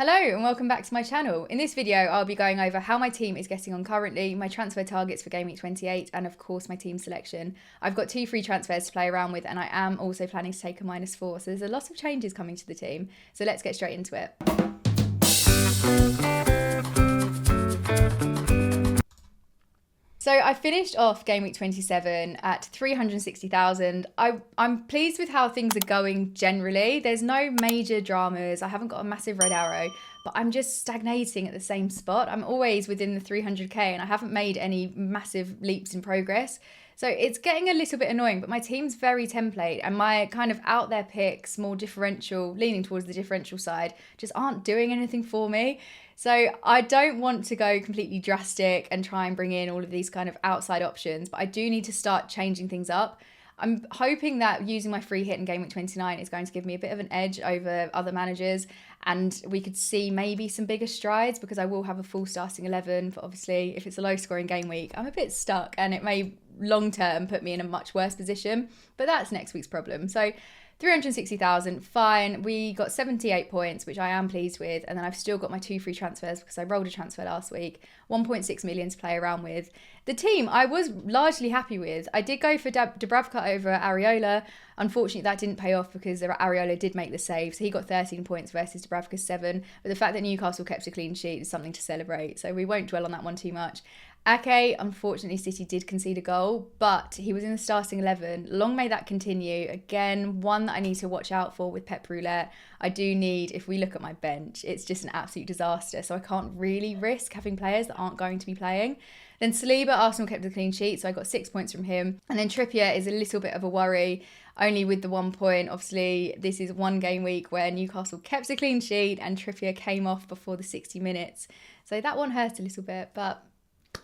Hello and welcome back to my channel. In this video, I'll be going over how my team is getting on currently, my transfer targets for Game Week 28, and of course my team selection. I've got 2 free transfers to play around with, and I am also planning to take a -4, so there's a lot of changes coming to the team. So let's get straight into it. So I finished off Game Week 27 at 360,000. I'm pleased with how things are going generally. There's no major dramas. I haven't got a massive red arrow, but I'm just stagnating at the same spot. I'm always within the 300k and I haven't made any massive leaps in progress. So it's getting a little bit annoying, but my team's very template and my kind of out there picks, more differential, leaning towards the differential side, just aren't doing anything for me. So I don't want to go completely drastic and try and bring in all of these kind of outside options, but I do need to start changing things up. I'm hoping that using my free hit in Game Week 29 is going to give me a bit of an edge over other managers, and we could see maybe some bigger strides because I will have a full starting 11. But obviously, if it's a low scoring game week, I'm a bit stuck and it may long term put me in a much worse position, but that's next week's problem. So 360,000, fine. We got 78 points, which I am pleased with. And then I've still got my 2 free transfers because I rolled a transfer last week. 1.6 million to play around with. The team I was largely happy with. I did go for Dubravka over Areola. Unfortunately, that didn't pay off because Areola did make the save. So he got 13 points versus Dubravka's 7. But the fact that Newcastle kept a clean sheet is something to celebrate. So we won't dwell on that one too much. Ake, unfortunately, City did concede a goal, but he was in the starting 11. Long may that continue. Again, one that I need to watch out for with Pep Roulette. I do need, if we look at my bench, it's just an absolute disaster. So I can't really risk having players that aren't going to be playing. Then Saliba, Arsenal kept a clean sheet, so I got 6 points from him. And then Trippier is a little bit of a worry, only with the 1 point. Obviously, this is one game week where Newcastle kept a clean sheet and Trippier came off before the 60 minutes. So that one hurt a little bit, but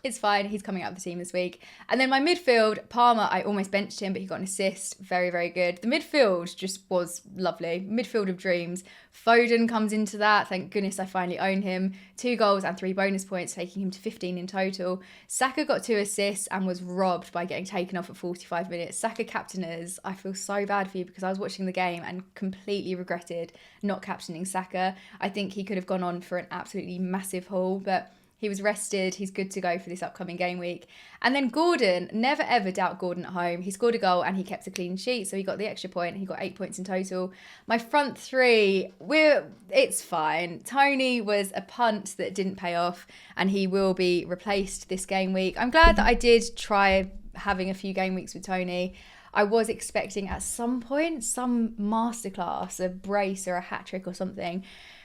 it's fine. He's coming out of the team this week. And then my midfield, Palmer, I almost benched him, but he got an assist. Very, very good. The midfield just was lovely. Midfield of dreams. Foden comes into that. Thank goodness I finally own him. 2 goals and 3 bonus points, taking him to 15 in total. Saka got 2 assists and was robbed by getting taken off at 45 minutes. Saka captainers, I feel so bad for you because I was watching the game and completely regretted not captaining Saka. I think he could have gone on for an absolutely massive haul, but he was rested. He's good to go for this upcoming game week. And then Gordon, never ever doubt Gordon at home. He scored a goal and he kept a clean sheet, so he got the extra point. He got 8 points in total. My front 3, it's fine. Tony was a punt that didn't pay off and he will be replaced this game week. I'm glad that I did try having a few game weeks with Tony. I was expecting at some point some masterclass, a brace or a hat trick or something.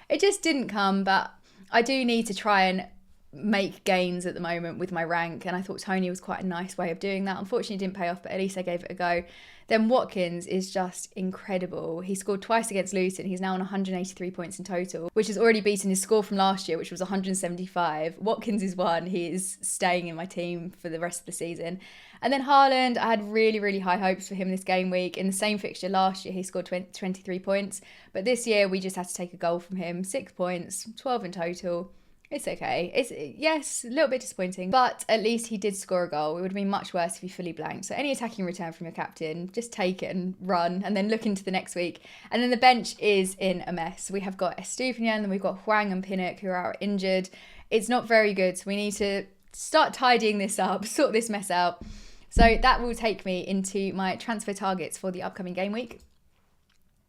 It just didn't come, but I do need to try and make gains at the moment with my rank, and I thought Tony was quite a nice way of doing that. Unfortunately, it didn't pay off, but at least I gave it a go. Then Watkins is just incredible. He scored twice against Luton. He's now on 183 points in total, which has already beaten his score from last year, which was 175. Watkins is one. He is staying in my team for the rest of the season. And then Haaland, I had really, really high hopes for him this game week. In the same fixture last year, he scored 23 points. But this year, we just had to take a goal from him. 6 points, 12 in total. It's okay. Yes, a little bit disappointing, but at least he did score a goal. It would have been much worse if he fully blanked. So any attacking return from your captain, just take it and run, and then look into the next week. And then the bench is in a mess. We have got Estupiñán, then we've got Hwang and Pinnock who are injured. It's not very good, so we need to start tidying this up, sort this mess out. So that will take me into my transfer targets for the upcoming game week.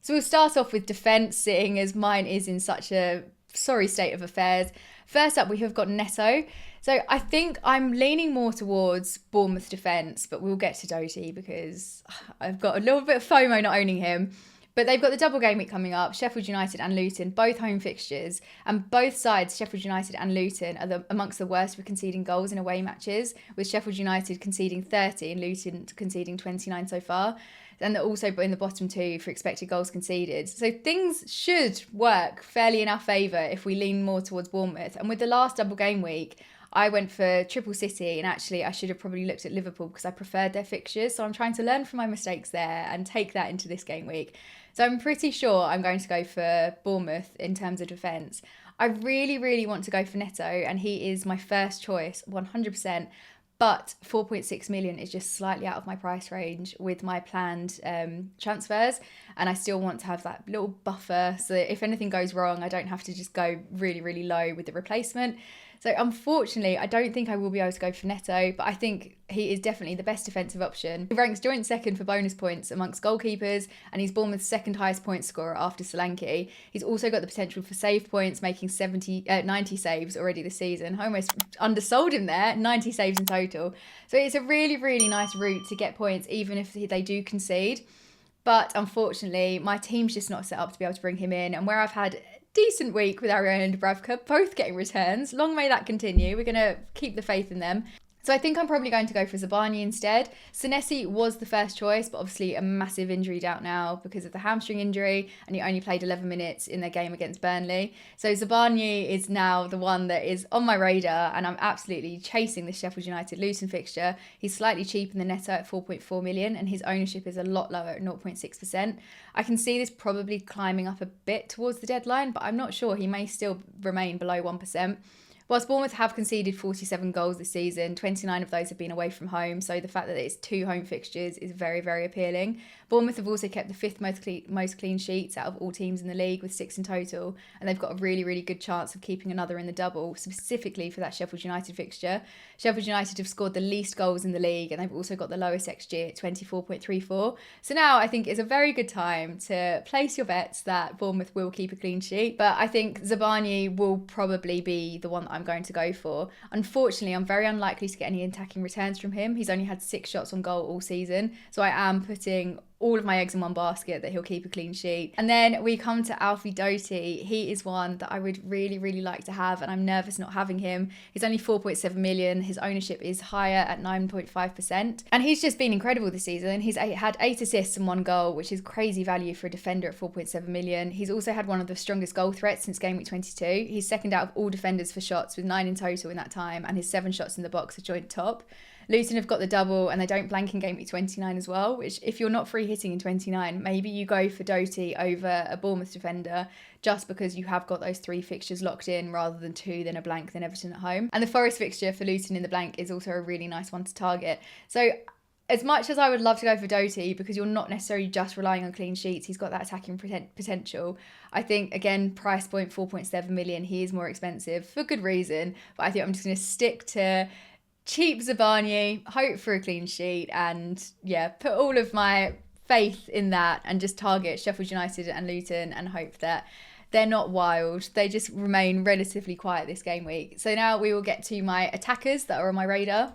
So we'll start off with defence, seeing as mine is in such a sorry state of affairs. First up, we have got Neto. So I think I'm leaning more towards Bournemouth defence, but we'll get to Doty because I've got a little bit of FOMO not owning him. But they've got the double game week coming up, Sheffield United and Luton, both home fixtures. And both sides, Sheffield United and Luton, are amongst the worst for conceding goals in away matches, with Sheffield United conceding 30 and Luton conceding 29 so far. And they're also in the bottom 2 for expected goals conceded. So things should work fairly in our favour if we lean more towards Bournemouth. And with the last double game week, I went for triple City, and actually I should have probably looked at Liverpool because I preferred their fixtures. So I'm trying to learn from my mistakes there and take that into this game week. So I'm pretty sure I'm going to go for Bournemouth in terms of defence. I really, really want to go for Neto, and he is my first choice, 100%. But 4.6 million is just slightly out of my price range with my planned transfers. And I still want to have that little buffer so that if anything goes wrong, I don't have to just go really, really low with the replacement. So unfortunately, I don't think I will be able to go for Neto, but I think he is definitely the best defensive option. He ranks joint second for bonus points amongst goalkeepers, and he's Bournemouth's second highest point scorer after Solanke. He's also got the potential for save points, making 90 saves already this season. I almost undersold him there, 90 saves in total. So it's a really, really nice route to get points, even if they do concede. But unfortunately, my team's just not set up to be able to bring him in. And where I've had decent week with Ariane and Dubravka, both getting returns. Long may that continue. We're going to keep the faith in them. So I think I'm probably going to go for Zabani instead. Senesi was the first choice, but obviously a massive injury out now because of the hamstring injury, and he only played 11 minutes in their game against Burnley. So Zabani is now the one that is on my radar, and I'm absolutely chasing the Sheffield United Luton fixture. He's slightly cheaper than Neto at 4.4 million, and his ownership is a lot lower at 0.6%. I can see this probably climbing up a bit towards the deadline, but I'm not sure. He may still remain below 1%. Whilst Bournemouth have conceded 47 goals this season, 29 of those have been away from home, so the fact that it's 2 home fixtures is very, very appealing. Bournemouth have also kept the 5th most clean sheets out of all teams in the league with 6 in total, and they've got a really, really good chance of keeping another in the double, specifically for that Sheffield United fixture. Sheffield United have scored the least goals in the league, and they've also got the lowest XG at 24.34. So now I think it's a very good time to place your bets that Bournemouth will keep a clean sheet, but I think Zabani will probably be the one that I'm going to go for. Unfortunately, I'm very unlikely to get any attacking returns from him. He's only had 6 shots on goal all season, so I am putting all of my eggs in one basket that he'll keep a clean sheet. And then we come to Alfie Doughty. He is one that I would really, really like to have, and I'm nervous not having him. He's only 4.7 million. His ownership is higher at 9.5%. And he's just been incredible this season. He's had 8 assists and 1 goal, which is crazy value for a defender at 4.7 million. He's also had one of the strongest goal threats since Game Week 22. He's second out of all defenders for shots with 9 in total in that time, and his 7 shots in the box are joint top. Luton have got the double, and they don't blank in Game Week 29 as well, which if you're not free hitting in 29, maybe you go for Doughty over a Bournemouth defender just because you have got those 3 fixtures locked in rather than 2, then a blank, then Everton at home. And the Forest fixture for Luton in the blank is also a really nice one to target. So as much as I would love to go for Doughty, because you're not necessarily just relying on clean sheets, he's got that attacking potential. I think, again, price point 4.7 million, he is more expensive for good reason, but I think I'm just going to stick to cheap Zabani, hope for a clean sheet, and yeah, put all of my faith in that and just target Sheffield United and Luton and hope that they're not wild. They just remain relatively quiet this game week. So now we will get to my attackers that are on my radar.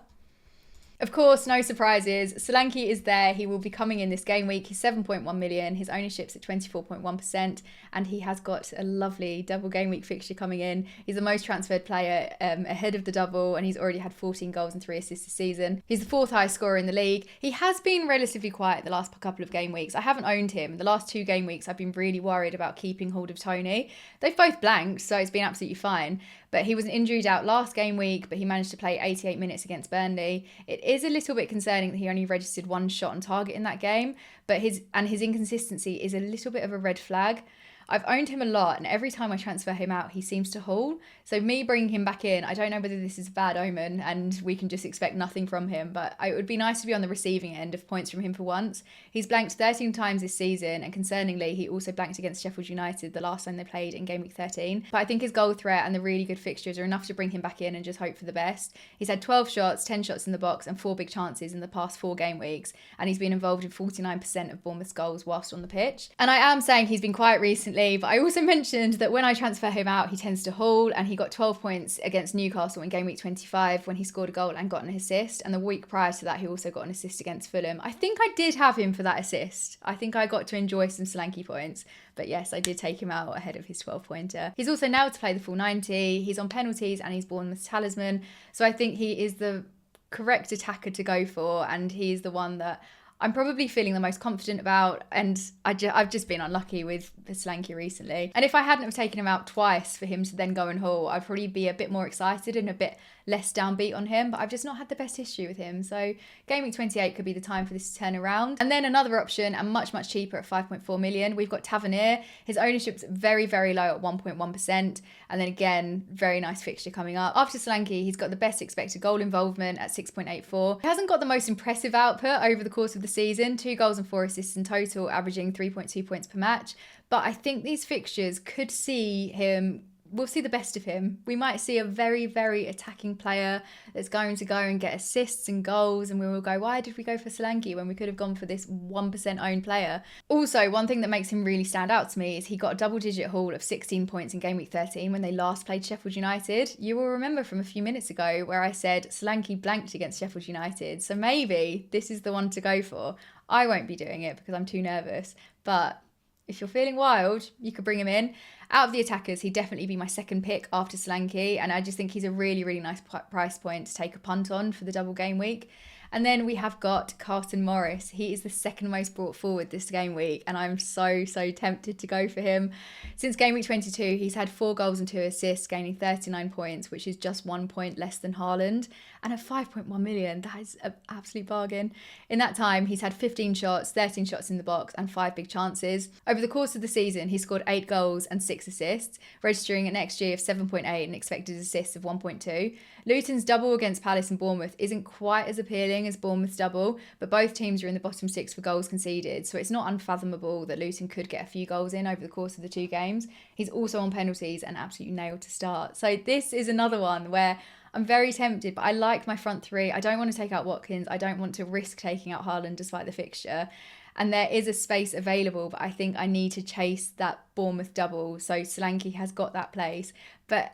Of course, no surprises. Solanke is there. He will be coming in this game week. He's 7.1 million. His ownership's at 24.1%, and he has got a lovely double game week fixture coming in. He's the most transferred player ahead of the double, and he's already had 14 goals and 3 assists this season. He's the 4th highest scorer in the league. He has been relatively quiet the last couple of game weeks. I haven't owned him. The last 2 game weeks, I've been really worried about keeping hold of Tony. They've both blanked, so it's been absolutely fine. But he was injured out last game week, but he managed to play 88 minutes against Burnley. It is a little bit concerning that he only registered 1 shot on target in that game, but his inconsistency is a little bit of a red flag. I've owned him a lot, and every time I transfer him out, he seems to haul. So me bringing him back in, I don't know whether this is a bad omen and we can just expect nothing from him, but it would be nice to be on the receiving end of points from him for once. He's blanked 13 times this season, and concerningly, he also blanked against Sheffield United the last time they played in Game Week 13. But I think his goal threat and the really good fixtures are enough to bring him back in and just hope for the best. He's had 12 shots, 10 shots in the box, and 4 big chances in the past 4 game weeks, and he's been involved in 49% of Bournemouth's goals whilst on the pitch. And I am saying he's been quiet recently, but I also mentioned that when I transfer him out, he tends to haul, and he got 12 points against Newcastle in Game Week 25 when he scored a goal and got an assist, and the week prior to that he also got an assist against Fulham. I think I did have him for that assist. I think I got to enjoy some Solanke points, but yes, I did take him out ahead of his 12-pointer. He's also now to play the full 90, he's on penalties, and he's Bournemouth's talisman, so I think he is the correct attacker to go for, and he's the one that I'm probably feeling the most confident about, and I've just been unlucky with Solanke recently. And if I hadn't have taken him out twice for him to then go and haul, I'd probably be a bit more excited and a bit less downbeat on him, but I've just not had the best history with him. So Game Week 28 could be the time for this to turn around. And then another option, and much, much cheaper at 5.4 million, we've got Tavernier. His ownership's very, very low at 1.1%. And then again, very nice fixture coming up. After Solanke, he's got the best expected goal involvement at 6.84. He hasn't got the most impressive output over the course of the season, 2 goals and 4 assists in total, averaging 3.2 points per match. But I think these fixtures could see him, we'll see the best of him. We might see a very, very attacking player that's going to go and get assists and goals, and we will go, why did we go for Solanke when we could have gone for this 1% owned player? Also, one thing that makes him really stand out to me is he got a double-digit haul of 16 points in Game Week 13 when they last played Sheffield United. You will remember from a few minutes ago where I said Solanke blanked against Sheffield United, so maybe this is the one to go for. I won't be doing it because I'm too nervous, but if you're feeling wild, you could bring him in. Out of the attackers, he'd definitely be my second pick after Solanke, and I just think he's a really, really nice price point to take a punt on for the double game week. And then we have got Carlton Morris. He is the second most brought forward this game week, and I'm so tempted to go for him. Since game week 22, he's had 4 goals and 2 assists, gaining 39 points, which is just 1 point less than Haaland. And at 5.1 million, that is an absolute bargain. In that time, he's had 15 shots, 13 shots in the box, and 5 big chances. Over the course of the season, he scored 8 goals and 6 assists, registering an XG of 7.8 and expected assists of 1.2. Luton's double against Palace and Bournemouth isn't quite as appealing as Bournemouth's double, but both teams are in the bottom 6 for goals conceded, so it's not unfathomable that Luton could get a few goals in over the course of the 2 games. He's also on penalties and absolutely nailed to start. So this is another one where I'm very tempted, but I like my front 3. I don't want to take out Watkins. I don't want to risk taking out Haaland despite the fixture. And there is a space available, but I think I need to chase that Bournemouth double. So Solanke has got that place. But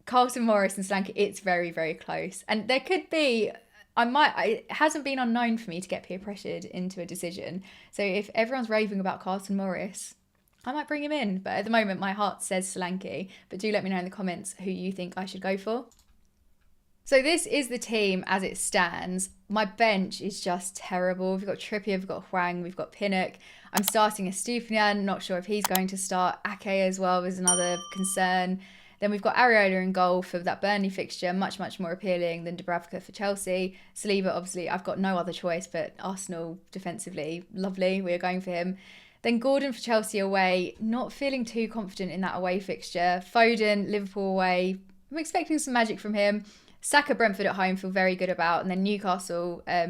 Carlton Morris and Solanke, it's very, very close. And there could be, it hasn't been unknown for me to get peer pressured into a decision. So if everyone's raving about Carlton Morris, I might bring him in. But at the moment, my heart says Solanke. But do let me know in the comments who you think I should go for. So this is the team as it stands. My bench is just terrible. We've got Trippier, we've got Hwang, we've got Pinnock. I'm starting Estupinian, not sure if he's going to start. Ake as well is another concern. Then we've got Areola in goal for that Burnley fixture, much, much more appealing than Dubravka for Chelsea. Saliba, obviously, I've got no other choice, but Arsenal defensively, lovely. We are going for him. Then Gordon for Chelsea away, not feeling too confident in that away fixture. Foden, Liverpool away, I'm expecting some magic from him. Saka, Brentford at home, feel very good about. And then Newcastle at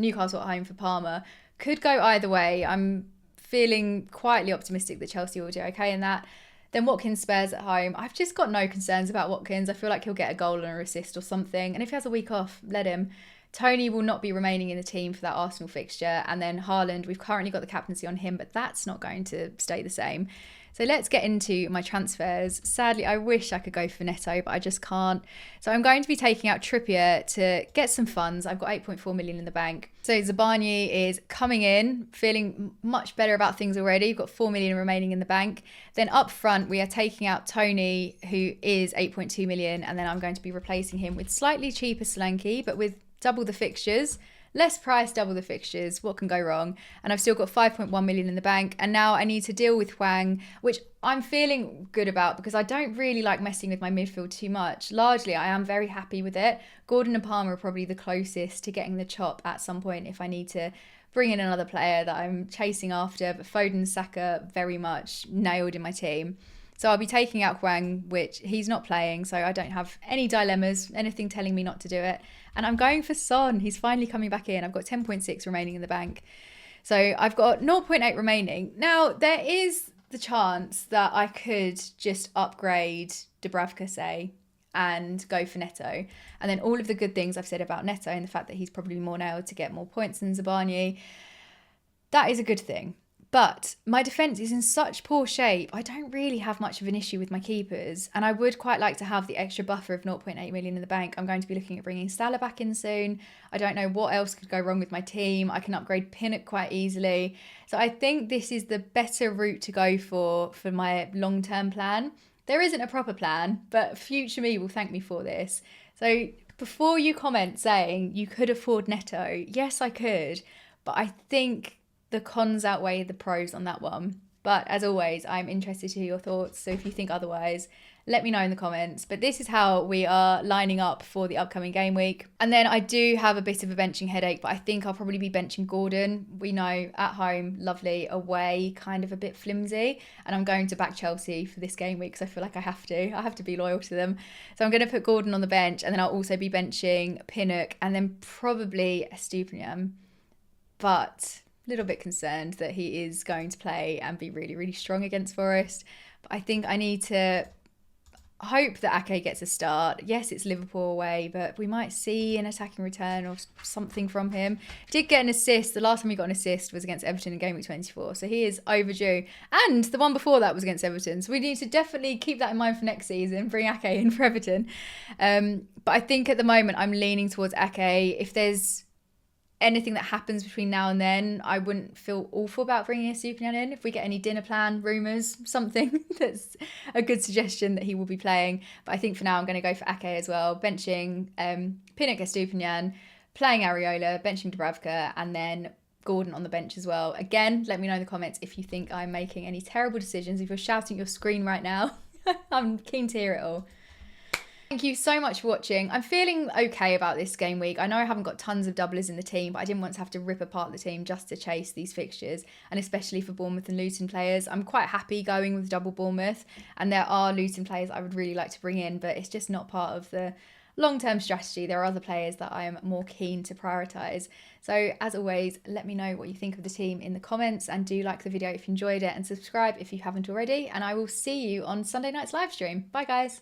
home for Palmer. Could go either way. I'm feeling quietly optimistic that Chelsea will do okay in that. Then Watkins, Spurs at home. I've just got no concerns about Watkins. I feel like he'll get a goal and an assist or something. And if he has a week off, let him. Tony will not be remaining in the team for that Arsenal fixture. And then Haaland, we've currently got the captaincy on him, but that's not going to stay the same. So let's get into my transfers. Sadly, I wish I could go for Neto, but I just can't. So I'm going to be taking out Trippier to get some funds. I've got 8.4 million in the bank. So Zabarnyi is coming in, feeling much better about things already. We've got 4 million remaining in the bank. Then up front, we are taking out Tony, who is 8.2 million. And then I'm going to be replacing him with slightly cheaper Solanke, but with double the fixtures. Less price, double the fixtures. What can go wrong? And I've still got 5.1 million in the bank. And now I need to deal with Hwang, which I'm feeling good about because I don't really like messing with my midfield too much. Largely, I am very happy with it. Gordon and Palmer are probably the closest to getting the chop at some point if I need to bring in another player that I'm chasing after. But Foden and Saka very much nailed in my team. So I'll be taking out Hwang, which he's not playing, so I don't have any dilemmas, anything telling me not to do it. And I'm going for Son. He's finally coming back in. I've got 10.6 remaining in the bank. So I've got 0.8 remaining. Now, there is the chance that I could just upgrade Dubravka, say, and go for Neto. And then all of the good things I've said about Neto and the fact that he's probably more nailed to get more points than Zabarnyi, that is a good thing. But my defence is in such poor shape, I don't really have much of an issue with my keepers. And I would quite like to have the extra buffer of 0.8 million in the bank. I'm going to be looking at bringing Salah back in soon. I don't know what else could go wrong with my team. I can upgrade Pinnock quite easily. So I think this is the better route to go for my long-term plan. There isn't a proper plan, but future me will thank me for this. So before you comment saying you could afford Neto, yes, I could. But I think the cons outweigh the pros on that one. But as always, I'm interested to hear your thoughts. So if you think otherwise, let me know in the comments. But this is how we are lining up for the upcoming game week. And then I do have a bit of a benching headache, but I think I'll probably be benching Gordon. We know at home, lovely, away, kind of a bit flimsy. And I'm going to back Chelsea for this game week because I feel like I have to. I have to be loyal to them. So I'm going to put Gordon on the bench, and then I'll also be benching Pinnock and then probably Estupinian. But a little bit concerned that he is going to play and be really, really strong against Forest. But I think I need to hope that Ake gets a start. Yes, it's Liverpool away, but we might see an attacking return or something from him. Did get an assist. The last time he got an assist was against Everton in Game Week 24, so he is overdue. And the one before that was against Everton, so we need to definitely keep that in mind for next season. Bring Ake in for Everton. But I think at the moment I'm leaning towards Ake. If there's anything that happens between now and then, I wouldn't feel awful about bringing a Estupinian in. If we get any dinner plan, rumours, something, that's a good suggestion that he will be playing. But I think for now I'm going to go for Ake as well. Benching Pinnock, Estupinian, playing Areola, benching Dubravka, and then Gordon on the bench as well. Again, let me know in the comments if you think I'm making any terrible decisions. If you're shouting at your screen right now, I'm keen to hear it all. Thank you so much for watching. I'm feeling okay about this game week. I know I haven't got tons of doublers in the team, but I didn't want to have to rip apart the team just to chase these fixtures, and especially for Bournemouth and Luton players. I'm quite happy going with double Bournemouth, and there are Luton players I would really like to bring in, but it's just not part of the long-term strategy. There are other players that I am more keen to prioritise. So as always, let me know what you think of the team in the comments, and do like the video if you enjoyed it, and subscribe if you haven't already, and I will see you on Sunday night's live stream. Bye guys.